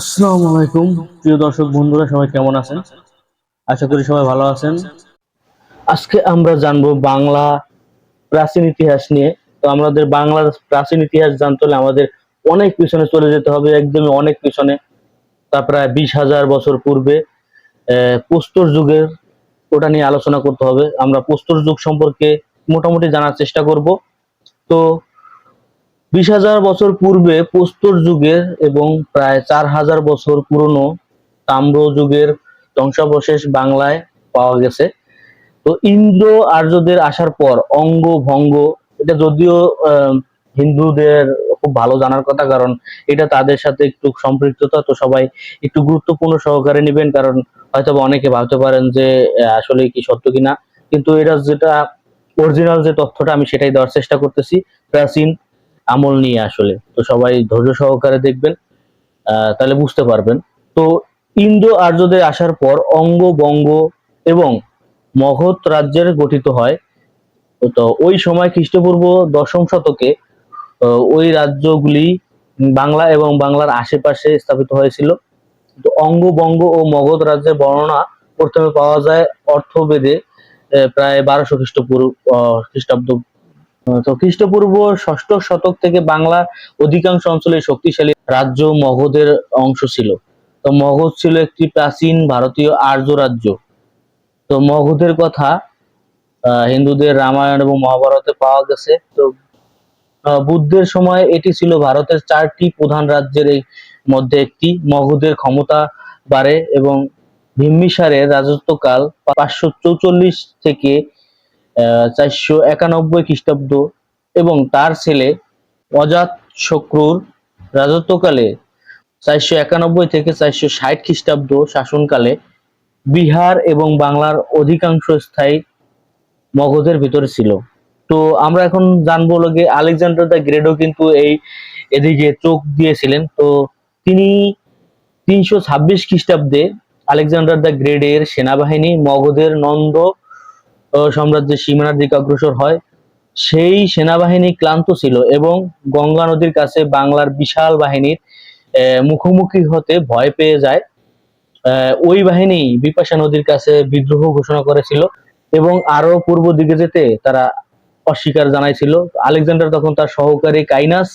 আসসালামু আলাইকুম। প্রিয় দর্শক বন্ধুরা, সবাই কেমন আছেন? আশা করি সবাই ভালো আছেন। আজকে আমরা জানবো বাংলা প্রাচীন ইতিহাস নিয়ে। তো আমাদের বাংলার প্রাচীন ইতিহাস জানতে হলে আমাদের অনেক পিছনে চলে যেতে হবে, একদমই অনেক পিছনে। তা প্রায় 20,000 বছর পূর্বে প্রস্তর যুগের, ওটা নিয়ে আলোচনা করতে হবে। আমরা প্রস্তর যুগ সম্পর্কে মোটামুটি জানার চেষ্টা করব। তো 20,000 বছর পূর্বে প্রস্তর যুগের এবং প্রায় 4,000 বছর পুরনো তাম্র যুগের ধ্বংসাবশেষ বাংলায় পাওয়া গেছে। তো ইন্দ্র আর্যদের আসার পর অঙ্গ ভঙ্গ, এটা যদিও হিন্দুদের খুব ভালো জানার কথা, কারণ এটা তাদের সাথে একটু সম্পৃক্ততা, তো সবাই একটু গুরুত্বপূর্ণ সহকারে নেবেন, কারণ হয়তো অনেকে ভাবতে পারেন যে আসলে কি সত্য কিনা। কিন্তু এটা যেটা অরিজিনাল যে তথ্যটা, আমি সেটাই দেওয়ার চেষ্টা করতেছি প্রাচীন আমল নিয়ে। আসলে তো সবাই ধৈর্য সহকারে দেখবেন, তাহলে বুঝতে পারবেন। তো ইন্দো আর্যদের আসার পর অঙ্গ বঙ্গ এবং মগধ রাজ্যের গঠিত হয়। তো ওই সময় খ্রিস্টপূর্ব দশম শতকে ওই রাজ্যগুলি বাংলা এবং বাংলার আশেপাশে স্থাপিত হয়েছিল। তো অঙ্গ বঙ্গ ও মগধ রাজ্যের বর্ণনা প্রথমে পাওয়া যায় অর্থবেদে, প্রায় 1200 খ্রিস্টাব্দ। তো খ্রিস্টপূর্ব ষষ্ঠ শতক থেকে বাংলার অধিকাংশ অঞ্চলে শক্তিশালী রাজ্য মগধের অংশ ছিল। তো মগধ ছিল একটি প্রাচীন ভারতীয় আর্য রাজ্য। তো মগধের কথা হিন্দুদের রামায়ণ এবং মহাভারতে পাওয়া গেছে। তো বুদ্ধের সময় এটি ছিল ভারতের 4টি প্রধান রাজ্যের মধ্যে একটি। মগধের ক্ষমতা বাড়ে এবং বিম্বিসারের রাজত্বকাল 544 থেকে 491 খ্রিস্টাব্দ এবং তার ছেলে অজাতশত্রুর রাজত্বকালে 491 থেকে 460 খ্রিস্টাব্দ শাসনকালে বিহার এবং বাংলার অধিকাংশ স্থায়ী মগধের ভিতরে ছিল। তো আমরা এখন জানবো লগে আলেকজান্ডার দ্য গ্রেটও কিন্তু এদিকে চোখ দিয়েছিলেন। তো তিনি 326 খ্রিস্টাব্দে আলেকজান্ডার দ্য গ্রেট এর সেনাবাহিনী মগধের নন্দ সাম্রাজ্যের সীমানার দিকে অগ্রসর হয়। সেই সেনাবাহিনী ক্লান্ত ছিল এবং গঙ্গা নদীর কাছে বাংলার বিশাল বাহিনীর মুখোমুখি হতে ভয় পেয়ে যায়। ওই বাহিনী বিপাশা নদীর কাছে বিদ্রোহ ঘোষণা করেছিল এবং আরো পূর্ব দিকে যেতে তারা অস্বীকার জানাইছিল। আলেকজান্ডার তখন তার সহকারী কাইনাস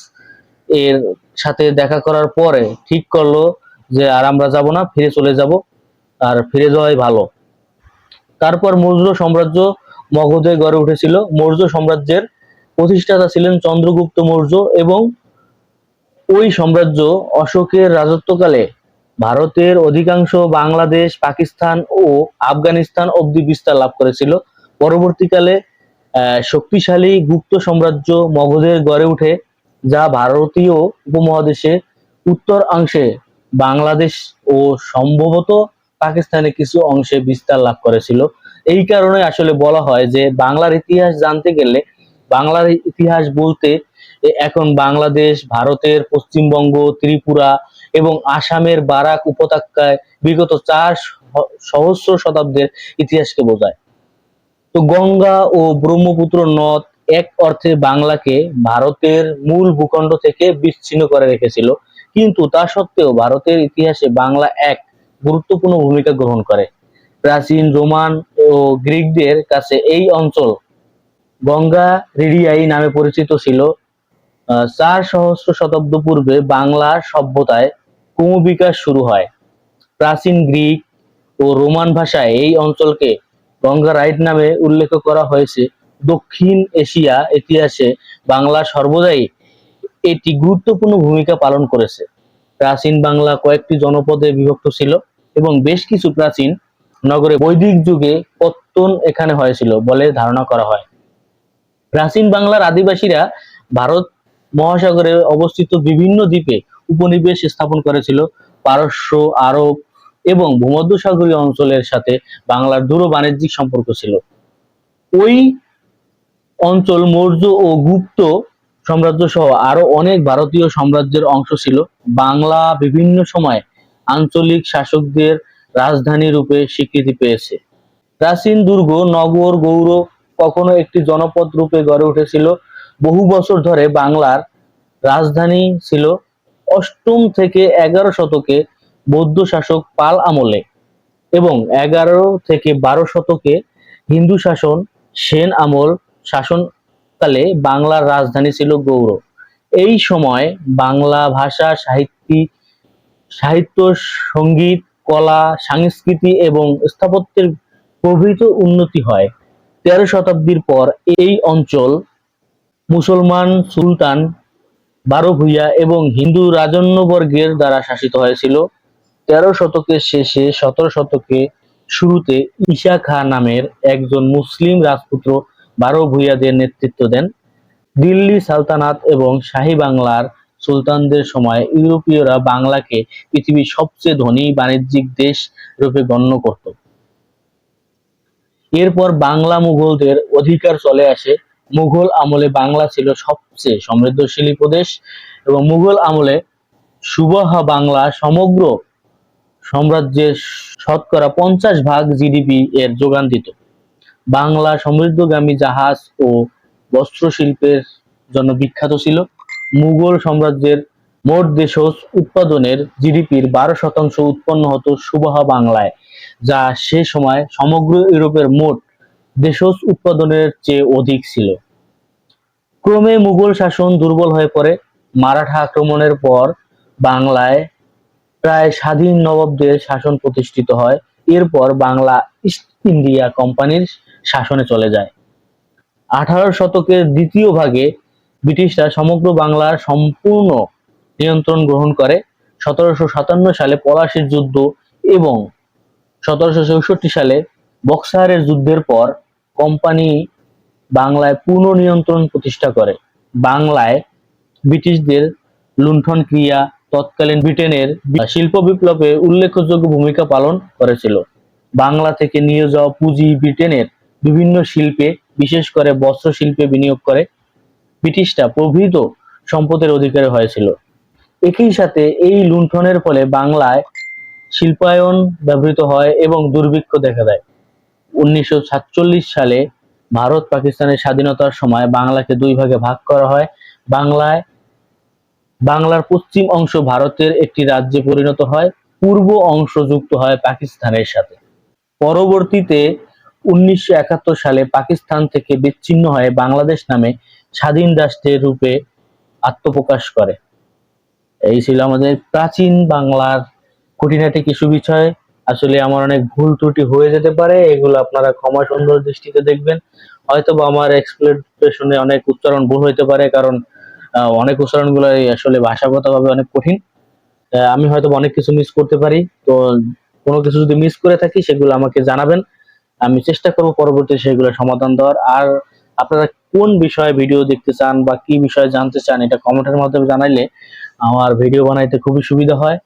এর সাথে দেখা করার পরে ঠিক করলো যে আর আমরা যাব না, ফিরে চলে যাব, আর ফিরে যাওয়াই ভালো। তারপর মৌর্য সাম্রাজ্য মগধে গড়ে উঠেছিল। মৌর্য সাম্রাজ্যের প্রতিষ্ঠাতা ছিলেন চন্দ্রগুপ্ত মৌর্য এবং ওই সাম্রাজ্য অশোকের রাজত্বকালে ভারতের অধিকাংশ বাংলাদেশ, পাকিস্তান ও আফগানিস্তান অব্দি বিস্তার লাভ করেছিল। পরবর্তীকালে শক্তিশালী গুপ্ত সাম্রাজ্য মগধের গড়ে উঠে, যা ভারতীয় উপমহাদেশে উত্তর অংশে বাংলাদেশ ও সম্ভবত পাকিস্তানের কিছু অংশে বিস্তার লাভ করেছিল। এই কারণে আসলে বলা হয় যে বাংলার ইতিহাস জানতে গেলে, বাংলার ইতিহাস বলতে এখন বাংলাদেশ, ভারতের পশ্চিমবঙ্গ, ত্রিপুরা এবং আসামের বারাক উপত্যকায় বিগত 4 সহস্র শতাব্দীর ইতিহাসকে বোঝায়। তো গঙ্গা ও ব্রহ্মপুত্র নদ এক অর্থে বাংলাকে ভারতের মূল ভূখণ্ড থেকে বিচ্ছিন্ন করে রেখেছিল, কিন্তু তা সত্ত্বেও ভারতের ইতিহাসে বাংলা এক গুরুত্বপূর্ণ ভূমিকা গ্রহণ করে। প্রাচীন রোমান ও গ্রিকদের কাছে এই অঞ্চল গঙ্গা রেডিয়াই নামে পরিচিত ছিল। 4 সহস্র শতাব্দ পূর্বে বাংলার সভ্যতায় ক্রমবিকাশ শুরু হয়। প্রাচীন গ্রিক ও রোমান ভাষায় এই অঞ্চলকে গঙ্গা রাইট নামে উল্লেখ করা হয়েছে। দক্ষিণ এশিয়া ইতিহাসে বাংলা সর্বদাই এটি গুরুত্বপূর্ণ ভূমিকা পালন করেছে। প্রাচীন বাংলা কয়েকটি জনপদে বিভক্ত ছিল এবং বেশ কিছু প্রাচীন নগরে বৈদিক যুগে পত্তন এখানে হয়েছিল বলে ধারণা করা হয়। প্রাচীন বাংলার আদিবাসীরা ভারত মহাসাগরে অবস্থিত বিভিন্ন দ্বীপে উপনিবেশ স্থাপন করেছিল। পারস্য, আরব এবং ভূমধ্যসাগরীয় অঞ্চলের সাথে বাংলার দূর বাণিজ্যিক সম্পর্ক ছিল। ওই অঞ্চল মৌর্য ও গুপ্ত সাম্রাজ্য সহ আরো অনেক ভারতীয় সাম্রাজ্যের অংশ ছিল। বাংলা বিভিন্ন সময় আঞ্চলিক শাসকদের রাজধানী রূপে স্বীকৃতি পেয়েছে। প্রাচীন দুর্গ, নগর, গৌর কখনো একটি জনপদ রূপে গড়ে উঠেছিল। বহু বছর ধরে বাংলার রাজধানী ছিল। 8ম থেকে 11 শতকে বৌদ্ধ শাসক পাল আমলে এবং 11 থেকে 12 শতকে হিন্দু শাসন সেন আমল শাসনকালে বাংলার রাজধানী ছিল গৌড়। এই সময় বাংলা ভাষা, সাহিত্য, সঙ্গীত, কলা, সংস্কৃতি এবং স্থাপত্যের প্রভূত উন্নতি হয়। 13 শতাব্দীর পর এই অঞ্চল মুসলমান সুলতান বারভূঁইয়া এবং হিন্দু রাজন্যবর্গের দ্বারা শাসিত হয়েছিল। 13 শতকের শেষে 17 শতকের শুরুতে ঈসা খাঁ নামের একজন মুসলিম রাজপুত্র বারভূঁইয়াদের নেতৃত্ব দেন। দিল্লি সালতানাত এবং শাহী বাংলার সুলতানদের সময় ইউরোপীয়রা বাংলাকে পৃথিবীর সবচেয়ে ধনী বাণিজ্যিক দেশ রূপে গণ্য করত। এরপর বাংলা মুঘলদের অধিকার চলে আসে। মুঘল আমলে বাংলা ছিল সবচেয়ে সমৃদ্ধশালী প্রদেশ এবং মুঘল আমলে সুবাহ বাংলা সমগ্র সাম্রাজ্যের শতকরা 50% জিডিপি এর যোগান দিত। বাংলা সমৃদ্ধগামী জাহাজ ও বস্ত্রশিল্পের জন্য বিখ্যাত ছিল। মুঘল সাম্রাজ্যের মোট দেশজ উৎপাদনের জিডিপির 12% উৎপন্ন হতো সুবাহ বাংলায়, যা সে সময় সমগ্র ইউরোপের মোট দেশজ উৎপাদনের চেয়ে অধিক ছিল। ক্রমে মুঘল শাসন দুর্বল হয়ে পড়ে। মারাঠা আক্রমণের পর বাংলায় প্রায় স্বাধীন নবাবদের শাসন প্রতিষ্ঠিত হয়। এরপর বাংলা ইস্ট ইন্ডিয়া কোম্পানির শাসনে চলে যায়। 18 শতকের দ্বিতীয় ভাগে ব্রিটিশরা সমগ্র বাংলার সম্পূর্ণ নিয়ন্ত্রণ গ্রহণ করে। 1757 সালে পলাশীর যুদ্ধ এবং 1764 সালে বক্সারের যুদ্ধের পর কোম্পানি বাংলায় পূর্ণ নিয়ন্ত্রণ প্রতিষ্ঠা করে। বাংলায় ব্রিটিশদের লুণ্ঠন ক্রিয়া তৎকালীন ব্রিটেনের শিল্প বিপ্লবে উল্লেখযোগ্য ভূমিকা পালন করেছিল। বাংলা থেকে নিয়ে যাওয়া পুঁজি ব্রিটেনের বিভিন্ন শিল্পে, বিশেষ করে বস্ত্র শিল্পে বিনিয়োগ করে ব্রিটিশরা প্রভূত সম্পদের অধিকারী হয়েছিল। একই সাথে এই লুণ্ঠনের ফলে বাংলায় শিল্পায়ন ব্যবহৃত হয় এবং দুর্ভিক্ষ দেখা দেয়। 1947 সালে ভারত পাকিস্তানের স্বাধীনতার সময় বাংলাকে দুই ভাগে ভাগ করা হয়। বাংলার পশ্চিম অংশ ভারতের একটি রাজ্যে পরিণত হয়, পূর্ব অংশ যুক্ত হয় পাকিস্তানের সাথে। পরবর্তীতে 1971 সালে পাকিস্তান থেকে বিচ্ছিন্ন হয়ে বাংলাদেশ নামে স্বাধীন রাষ্ট্রের রূপে আত্মপ্রকাশ করে। এই ছিল আমাদের প্রাচীন বাংলার খুঁটিনাটি কিছু বিষয়। আসলে আমার অনেক ভুল ত্রুটি হয়ে যেতে পারে, এগুলো আপনারা ক্ষমা সুন্দর দৃষ্টিতে দেখবেন। হয়তো বা আমার এক্সপ্লেনেশনে অনেক উচ্চারণ ভুল হইতে পারে, কারণ অনেক উচ্চারণগুলো আসলে ভাষাগতভাবে অনেক কঠিন। আমি হয়তো অনেক কিছু মিস করতে পারি, তো কোনো কিছু যদি মিস করে থাকি সেগুলো আমাকে জানাবেন, আমি চেষ্টা করব পরবর্তী সেগুলো সমাধান দেওয়ার। আর আপনারা কোন বিষয়ে ভিডিও দেখতে চান বা কি বিষয়ে জানতে চান, এটা কমেন্টের মাধ্যমে জানাইলে আমার ভিডিও বানাইতে খুবই সুবিধা হয়।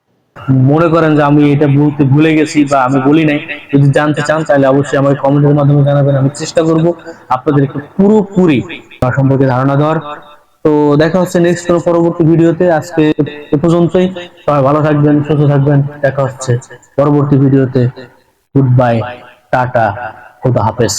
মনে করেন যে আমি এটা বলতে ভুলে গেছি বা আমি বলি নাই, যদি জানতে চান তাহলে অবশ্যই আমাকে কমেন্টের মাধ্যমে জানাবেন। আমি চেষ্টা করব আপনাদেরকে পুরোপুরি সম্পর্কে ধারণা দেওয়ার। তো দেখা হচ্ছে নেক্সট কোনো পরবর্তী ভিডিওতে। আজকে এ পর্যন্তই। সবাই ভালো থাকবেন, সুস্থ থাকবেন। দেখা হচ্ছে পরবর্তী ভিডিওতে। গুড বাই, টাটা, খোদা হাফেজ।